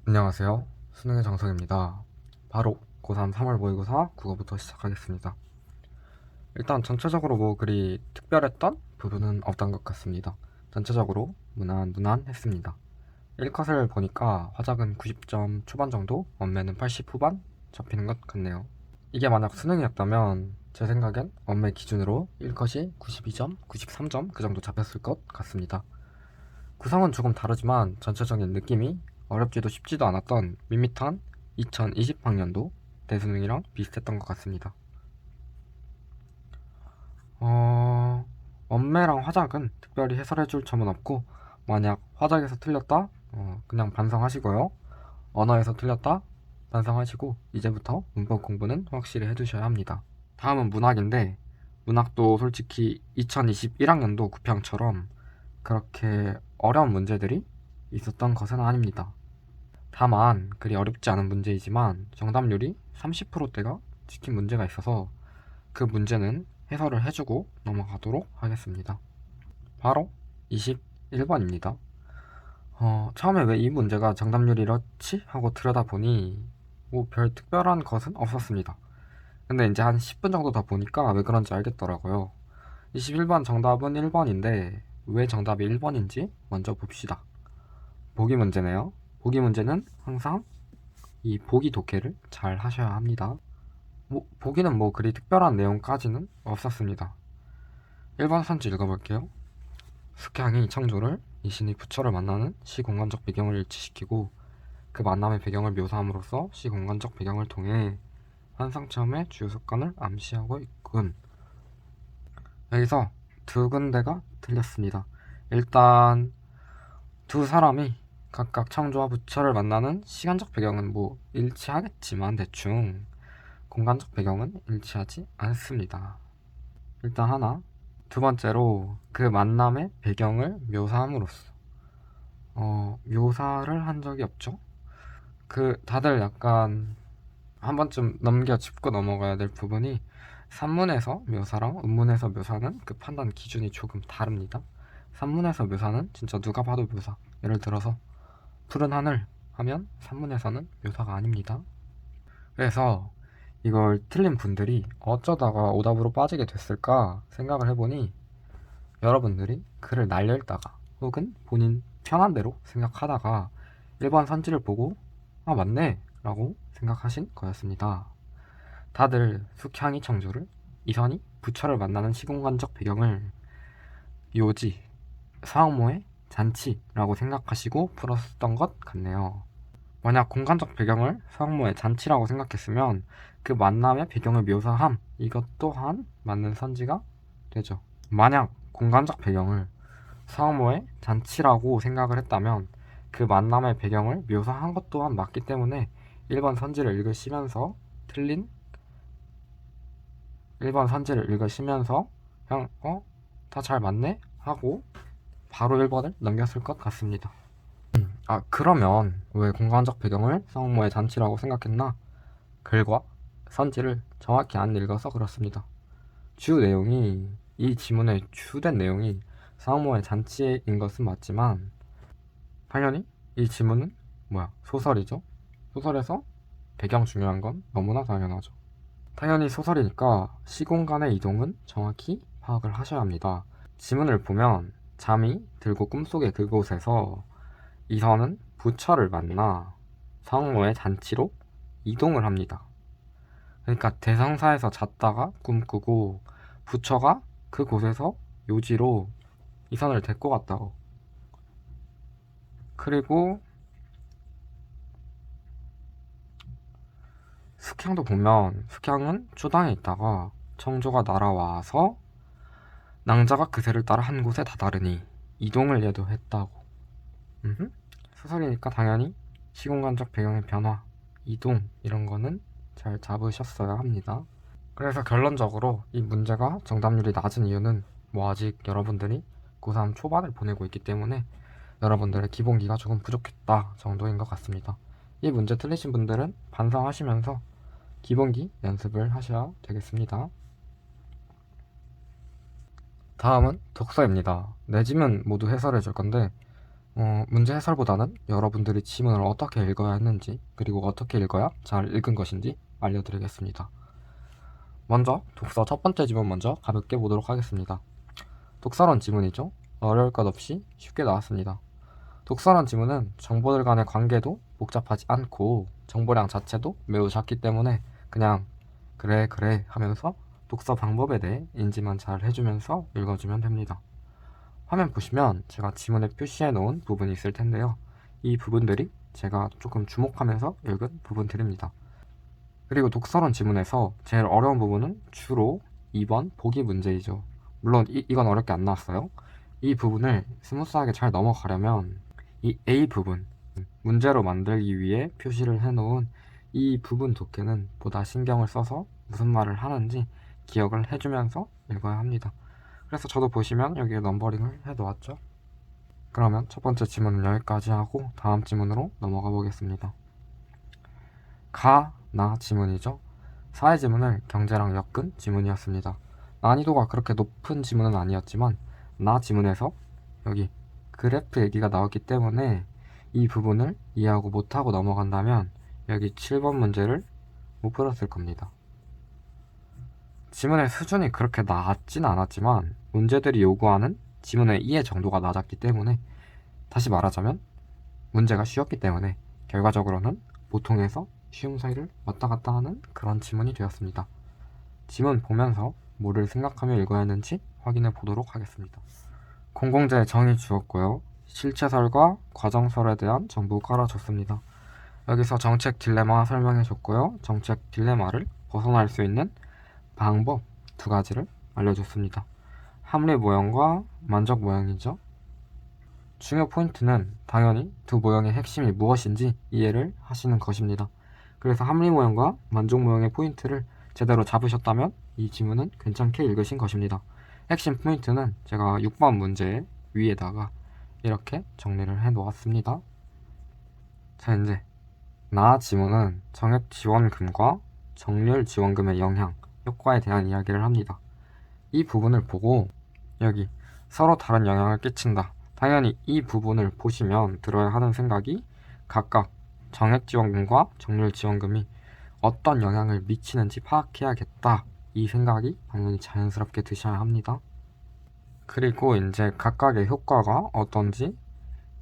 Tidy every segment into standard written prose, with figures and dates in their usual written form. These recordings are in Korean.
안녕하세요. 수능의 정석입니다. 바로 고3 3월 모의고사 국어부터 시작하겠습니다. 일단 전체적으로 뭐 그리 특별했던 부분은 없던 것 같습니다. 전체적으로 무난했습니다. 1컷을 보니까 화작은 90점 초반 정도, 원매는 80 후반 잡히는 것 같네요. 이게 만약 수능이었다면 제 생각엔 원매 기준으로 1컷이 92점, 93점 그 정도 잡혔을 것 같습니다. 구성은 조금 다르지만 전체적인 느낌이 어렵지도 쉽지도 않았던 밋밋한 2020학년도 대수능이랑 비슷했던 것 같습니다. 원매랑 화작은 특별히 해설해줄 점은 없고, 만약 화작에서 틀렸다 그냥 반성하시고요. 언어에서 틀렸다 반성하시고, 이제부터 문법 공부는 확실히 해두셔야 합니다. 다음은 문학인데, 문학도 솔직히 2021학년도 구평처럼 그렇게 어려운 문제들이 있었던 것은 아닙니다. 다만 그리 어렵지 않은 문제이지만 정답률이 30%대가 찍힌 문제가 있어서 그 문제는 해설을 해주고 넘어가도록 하겠습니다. 바로 21번입니다. 처음에 왜 이 문제가 정답률이 이렇지? 하고 들여다보니 뭐 별 특별한 것은 없었습니다. 근데 이제 한 10분 정도 더 보니까 왜 그런지 알겠더라고요. 21번 정답은 1번인데 왜 정답이 1번인지 먼저 봅시다. 보기 문제네요. 보기 문제는 항상 이 보기 독해를 잘 하셔야 합니다. 보기는 뭐 그리 특별한 내용까지는 없었습니다. 1번 선지 읽어볼게요. 숙향이 청조를 이신이 부처를 만나는 시공간적 배경을 일치시키고 그 만남의 배경을 묘사함으로써 시공간적 배경을 통해 환상체험의 주요 습관을 암시하고 있군. 여기서 두 군데가 틀렸습니다. 일단 두 사람이 각각 창조와 부처를 만나는 시간적 배경은 뭐 일치하겠지만 대충 공간적 배경은 일치하지 않습니다. 일단 하나. 두 번째로 그 만남의 배경을 묘사함으로써 묘사를 한 적이 없죠. 다들 약간 한 번쯤 넘겨 짚고 넘어가야 될 부분이 산문에서 묘사랑 음문에서 묘사는 그 판단 기준이 조금 다릅니다. 산문에서 묘사는 진짜 누가 봐도 묘사. 예를 들어서 푸른 하늘 하면 산문에서는 묘사가 아닙니다. 그래서 이걸 틀린 분들이 어쩌다가 오답으로 빠지게 됐을까 생각을 해보니 여러분들이 글을 날려읽다가 혹은 본인 편한 대로 생각하다가 일반 선지를 보고 아 맞네 라고 생각하신 거였습니다. 다들 숙향이 청조를, 이선이 부처를 만나는 시공간적 배경을 묘지, 사학모의 잔치라고 생각하시고 풀었던 것 같네요. 만약 공간적 배경을 사학모의 잔치라고 생각했으면 그 만남의 배경을 묘사함 이것 또한 맞는 선지가 되죠. 만약 공간적 배경을 사학모의 잔치라고 생각을 했다면 그 만남의 배경을 묘사한 것 또한 맞기 때문에 1번 선지를 읽으시면서 틀린 1번 선지를 읽으시면서 그냥 다 잘 맞네? 하고 바로 1번을 넘겼을 것 같습니다. 그러면 왜 공간적 배경을 성모의 잔치라고 생각했나? 글과 선지를 정확히 안 읽어서 그렇습니다. 이 지문의 주된 내용이 성모의 잔치인 것은 맞지만 당연히 이 지문은 소설이죠. 소설에서 배경 중요한 건 너무나 당연하죠. 당연히 소설이니까 시공간의 이동은 정확히 파악을 하셔야 합니다. 지문을 보면 잠이 들고 꿈속의 그곳에서 이선은 부처를 만나 성모의 잔치로 이동을 합니다. 그러니까 대성사에서 잤다가 꿈꾸고 부처가 그곳에서 요지로 이선을 데리고 갔다고. 그리고 숙향도 보면 숙향은 초당에 있다가 청조가 날아와서 낭자가 그새를 따라 한 곳에 다다르니 이동을 얘도 했다고. 소설이니까 당연히 시공간적 배경의 변화, 이동 이런 거는 잘 잡으셨어야 합니다. 그래서 결론적으로 이 문제가 정답률이 낮은 이유는 아직 여러분들이 고3 초반을 보내고 있기 때문에 여러분들의 기본기가 조금 부족했다 정도인 것 같습니다. 이 문제 틀리신 분들은 반성하시면서 기본기 연습을 하셔야 되겠습니다. 다음은 독서입니다. 네 지문 모두 해설해 줄 건데 문제 해설보다는 여러분들이 지문을 어떻게 읽어야 했는지, 그리고 어떻게 읽어야 잘 읽은 것인지 알려드리겠습니다. 먼저 독서 첫 번째 지문 먼저 가볍게 보도록 하겠습니다. 독서란 지문이죠. 어려울 것 없이 쉽게 나왔습니다. 독서란 지문은 정보들 간의 관계도 복잡하지 않고 정보량 자체도 매우 작기 때문에 그냥 그래 하면서 독서 방법에 대해 인지만 잘 해주면서 읽어주면 됩니다. 화면 보시면 제가 지문에 표시해 놓은 부분이 있을 텐데요. 이 부분들이 제가 조금 주목하면서 읽은 부분들입니다. 그리고 독서론 지문에서 제일 어려운 부분은 주로 2번 보기 문제이죠. 물론 이건 어렵게 안 나왔어요. 이 부분을 스무스하게 잘 넘어가려면 이 A 부분, 문제로 만들기 위해 표시를 해놓은 이 부분 독해는 보다 신경을 써서 무슨 말을 하는지 기억을 해주면서 읽어야 합니다. 그래서 저도 보시면 여기에 넘버링을 해놓았죠. 그러면 첫 번째 지문은 여기까지 하고 다음 지문으로 넘어가 보겠습니다. 나 지문이죠. 사회 지문을 경제랑 엮은 지문이었습니다. 난이도가 그렇게 높은 지문은 아니었지만 나 지문에서 여기 그래프 얘기가 나왔기 때문에 이 부분을 이해하고 못하고 넘어간다면 여기 7번 문제를 못 풀었을 겁니다. 지문의 수준이 그렇게 낮진 않았지만 문제들이 요구하는 지문의 이해 정도가 낮았기 때문에, 다시 말하자면 문제가 쉬웠기 때문에 결과적으로는 보통에서 쉬움 사이를 왔다 갔다 하는 그런 지문이 되었습니다. 지문 보면서 뭐를 생각하며 읽어야 하는지 확인해 보도록 하겠습니다. 공공재의 정의 주었고요. 실체설과 과정설에 대한 정보 깔아줬습니다. 여기서 정책 딜레마 설명해 줬고요. 정책 딜레마를 벗어날 수 있는 방법 두 가지를 알려줬습니다. 합리 모형과 만족 모형이죠. 중요 포인트는 당연히 두 모형의 핵심이 무엇인지 이해를 하시는 것입니다. 그래서 합리 모형과 만족 모형의 포인트를 제대로 잡으셨다면 이 지문은 괜찮게 읽으신 것입니다. 핵심 포인트는 제가 6번 문제 위에다가 이렇게 정리를 해 놓았습니다. 자, 이제 나 지문은 정액 지원금과 정률 지원금의 영향, 효과에 대한 이야기를 합니다. 이 부분을 보고 여기 서로 다른 영향을 끼친다. 당연히 이 부분을 보시면 들어야 하는 생각이 각각 정액 지원금과 정률 지원금이 어떤 영향을 미치는지 파악해야겠다. 이 생각이 당연히 자연스럽게 드셔야 합니다. 그리고 이제 각각의 효과가 어떤지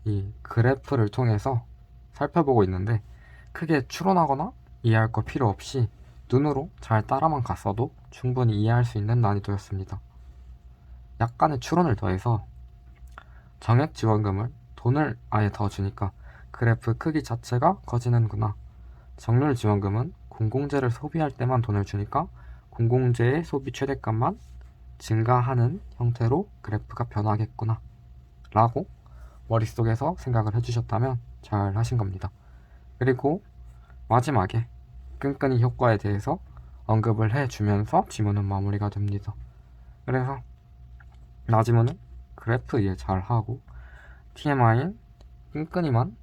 이 그래프를 통해서 살펴보고 있는데, 크게 추론하거나 이해할 거 필요 없이 눈으로 잘 따라만 갔어도 충분히 이해할 수 있는 난이도였습니다. 약간의 추론을 더해서 정액 지원금을 돈을 아예 더 주니까 그래프 크기 자체가 커지는구나. 정률 지원금은 공공재를 소비할 때만 돈을 주니까 공공재의 소비 최대값만 증가하는 형태로 그래프가 변하겠구나 라고 머릿속에서 생각을 해주셨다면 잘 하신 겁니다. 그리고 마지막에 끈끈이 효과에 대해서 언급을 해주면서 지문은 마무리가 됩니다. 그래서 나 지문은 그래프 이해 잘하고 TMI인 끈끈이만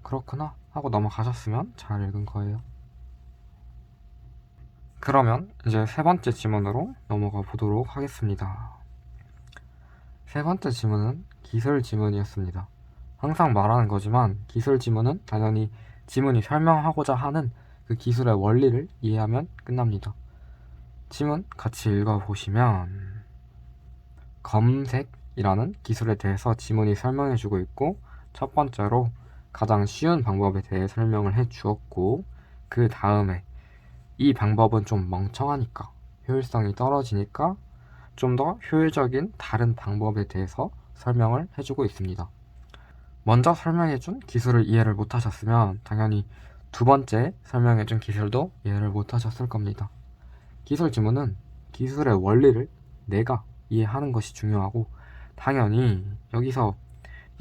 그렇구나 하고 넘어가셨으면 잘 읽은 거예요. 그러면 이제 세 번째 지문으로 넘어가 보도록 하겠습니다. 세 번째 지문은 기술 지문이었습니다. 항상 말하는 거지만 기술 지문은 당연히 지문이 설명하고자 하는 그 기술의 원리를 이해하면 끝납니다. 지문 같이 읽어보시면 검색이라는 기술에 대해서 지문이 설명해주고 있고, 첫 번째로 가장 쉬운 방법에 대해 설명을 해주었고, 그 다음에 이 방법은 좀 멍청하니까 효율성이 떨어지니까 좀 더 효율적인 다른 방법에 대해서 설명을 해주고 있습니다. 먼저 설명해준 기술을 이해를 못하셨으면 당연히 두 번째 설명해준 기술도 이해를 못하셨을 겁니다. 기술 지문은 기술의 원리를 내가 이해하는 것이 중요하고, 당연히 여기서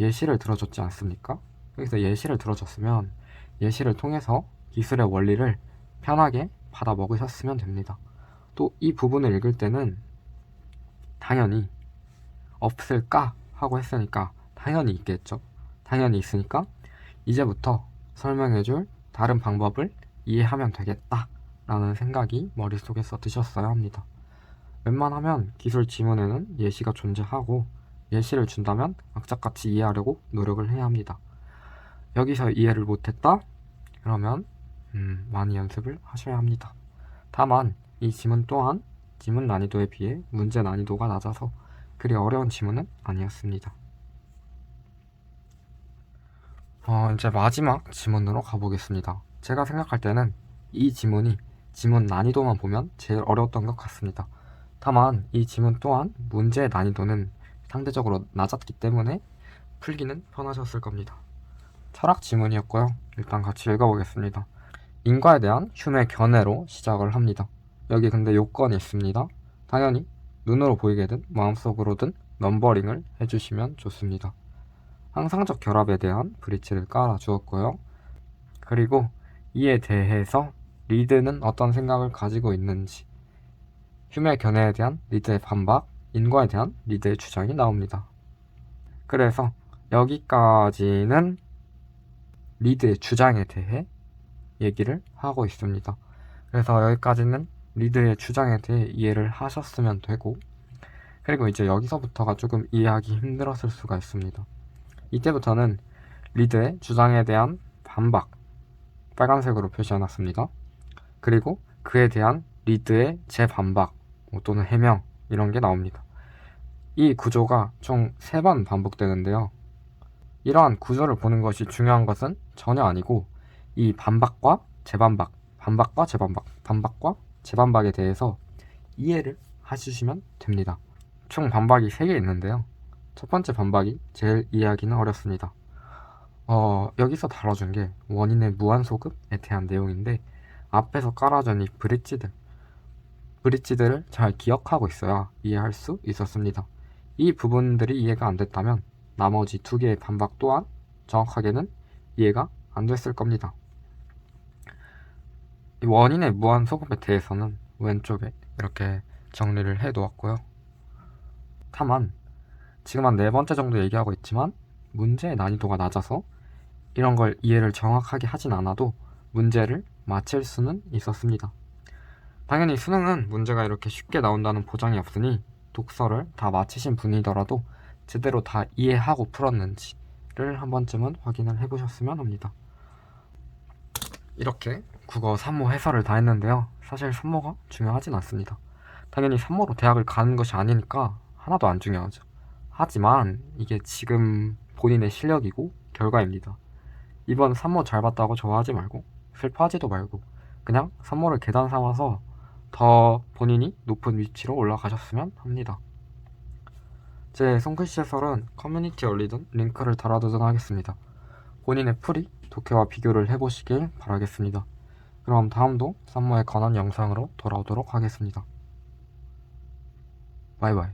예시를 들어줬지 않습니까? 여기서 예시를 들어줬으면 예시를 통해서 기술의 원리를 편하게 받아 먹으셨으면 됩니다. 또 이 부분을 읽을 때는 당연히 없을까 하고 했으니까 당연히 있겠죠. 당연히 있으니까 이제부터 설명해줄 다른 방법을 이해하면 되겠다 라는 생각이 머릿속에서 드셨어야 합니다. 웬만하면 기술 지문에는 예시가 존재하고 예시를 준다면 악착같이 이해하려고 노력을 해야 합니다. 여기서 이해를 못했다? 그러면 많이 연습을 하셔야 합니다. 다만 이 지문 또한 지문 난이도에 비해 문제 난이도가 낮아서 그리 어려운 지문은 아니었습니다. 이제 마지막 지문으로 가보겠습니다. 제가 생각할 때는 이 지문이 지문 난이도만 보면 제일 어려웠던 것 같습니다. 다만 이 지문 또한 문제의 난이도는 상대적으로 낮았기 때문에 풀기는 편하셨을 겁니다. 철학 지문이었고요. 일단 같이 읽어보겠습니다. 인과에 대한 휴메 견해로 시작을 합니다. 여기 근데 요건이 있습니다. 당연히 눈으로 보이게든 마음속으로든 넘버링을 해주시면 좋습니다. 항상적 결합에 대한 브릿지를 깔아 주었고요. 그리고 이에 대해서 리드는 어떤 생각을 가지고 있는지, 휴메 견해에 대한 리드의 반박, 인과에 대한 리드의 주장이 나옵니다. 그래서 여기까지는 리드의 주장에 대해 얘기를 하고 있습니다. 그래서 여기까지는 리드의 주장에 대해 이해를 하셨으면 되고, 그리고 이제 여기서부터가 조금 이해하기 힘들었을 수가 있습니다. 이때부터는 리드의 주장에 대한 반박, 빨간색으로 표시해놨습니다. 그리고 그에 대한 리드의 재반박 또는 해명, 이런 게 나옵니다. 이 구조가 총 3번 반복되는데요. 이러한 구조를 보는 것이 중요한 것은 전혀 아니고, 이 반박과 재반박, 반박과 재반박, 반박과 재반박에 대해서 이해를 해주시면 됩니다. 총 반박이 3개 있는데요. 첫 번째 반박이 제일 이해하기는 어렵습니다. 여기서 다뤄준 게 원인의 무한소급에 대한 내용인데, 앞에서 깔아준 이 브릿지들을 잘 기억하고 있어야 이해할 수 있었습니다. 이 부분들이 이해가 안 됐다면 나머지 2개의 반박 또한 정확하게는 이해가 안 됐을 겁니다. 이 원인의 무한소급에 대해서는 왼쪽에 이렇게 정리를 해 놓았고요. 다만 지금 한 4번째 정도 얘기하고 있지만 문제의 난이도가 낮아서 이런 걸 이해를 정확하게 하진 않아도 문제를 맞힐 수는 있었습니다. 당연히 수능은 문제가 이렇게 쉽게 나온다는 보장이 없으니 독서를 다 마치신 분이더라도 제대로 다 이해하고 풀었는지를 한 번쯤은 확인을 해보셨으면 합니다. 이렇게 국어 3모 해설을 다 했는데요. 사실 3모가 중요하진 않습니다. 당연히 3모로 대학을 가는 것이 아니니까 하나도 안 중요하죠. 하지만 이게 지금 본인의 실력이고 결과입니다. 이번 3모 잘 봤다고 좋아하지 말고 슬퍼하지도 말고 그냥 3모를 계단 삼아서 더 본인이 높은 위치로 올라가셨으면 합니다. 제 손글씨 해설은 커뮤니티에 올리던 링크를 달아두도록 하겠습니다. 본인의 풀이 독해와 비교를 해보시길 바라겠습니다. 그럼 다음도 3모에 관한 영상으로 돌아오도록 하겠습니다. 바이바이.